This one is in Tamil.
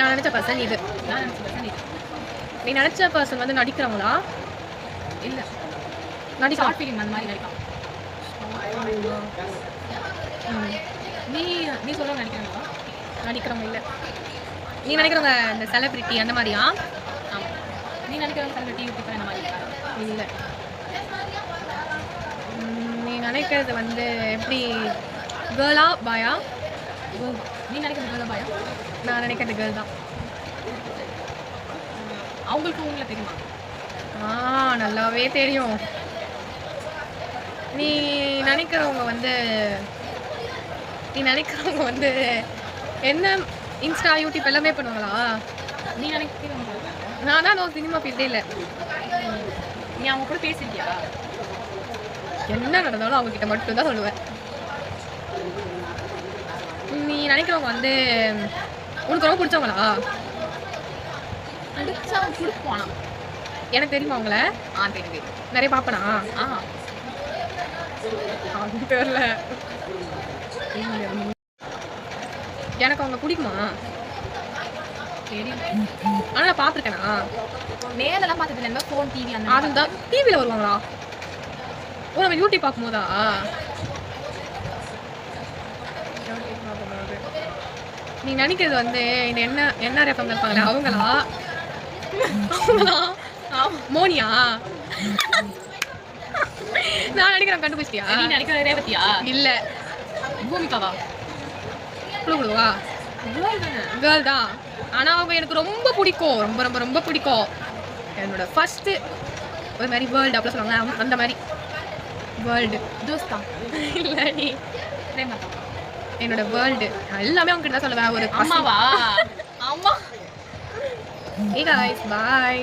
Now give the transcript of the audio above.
நான் நினச்ச பர்சன் இது. நீ நினச்ச பர்சன் வந்து நடிக்கிறவங்களா? இல்லை, நடிக்க ஷார்ட் ஃபிலிம் அந்த மாதிரி நடிக்கலாம். நீ நீ சொல்ல நடிக்கிறாங்களா? நடிக்கிறவங்க இல்லை. நீ நினைக்கிறவங்க இந்த செலிபிரிட்டி அந்த மாதிரியா? ஆமாம். நீ நினைக்கிறவங்க செலிபிரிட்டி யூடியூபர் அந்த மாதிரி இல்லை. நீ நினைக்கிறது வந்து எப்படி, கேர்ளா பாயா? நீ நினைக்கிறது கேர்ளா பாயா? நான் நினைக்கிறது கேர்ள் தான். அவங்களுக்கு உங்களை தெரியுமா? நல்லாவே தெரியும். நீ நினைக்கிறவங்க வந்து என்ன இன்ஸ்டா யூடியூப் எல்லாமே பண்ணுவாங்களா? நீ நினைக்கிறவங்க நான் தான் சினிமா ஃபீல்டே இல்லை. நீ அவங்க கூட பேசியிருக்கியா? என்ன நடந்தாலும் அவங்க கிட்ட மட்டும் தான் சொல்லுவேன். நீ நினைக்கிறவங்க வந்து உனக்கு ரொம்ப பிடிச்சவங்களா? கொடுப்பானா? எனக்கு தெரியுமா அவங்கள? தெரியுது. நிறைய பார்ப்பனா? தெரியல. எனக்கு அவங்க பிடிக்குமா? தெரியல. ஆனால் நான் பார்த்துருக்கேனா? நேரெல்லாம் பார்த்தது இல்லை. ஃபோன் டிவி அந்த அதுதான். டிவியில் வருவாங்களா? ஓ, நம்ம யூடியூப் பார்க்கும்போதா? நீ நினைக்கிறது வந்து இந்த என்ன ரேப்பம் இருப்பாங்களே அவங்களா? மோனியா? நான் நினைக்கிறேன். கண்டுபிடிச்சிட்டியா? நீ நினைக்கிற ரேவதியா? இல்லை. பூமிகாவா? குழுவா? கேர்ள் தான். ஆனால் அவங்க எனக்கு ரொம்ப பிடிக்கும். ரொம்ப ரொம்ப ரொம்ப பிடிக்கும். என்னோட ஃபர்ஸ்ட்டு ஒரு மாதிரி வேர்ல்டு அப்படிலாம் சொல்லுவாங்க. அந்த மாதிரி வேர்ல்டு. தோஸ்தா? இல்லை, நீ என்னோட வேர்ல்டு எல்லாமே அவங்க கிட்ட தான் சொல்லுவேன். ஒரு அம்மாவா? அம்மா. Hey guys, bye.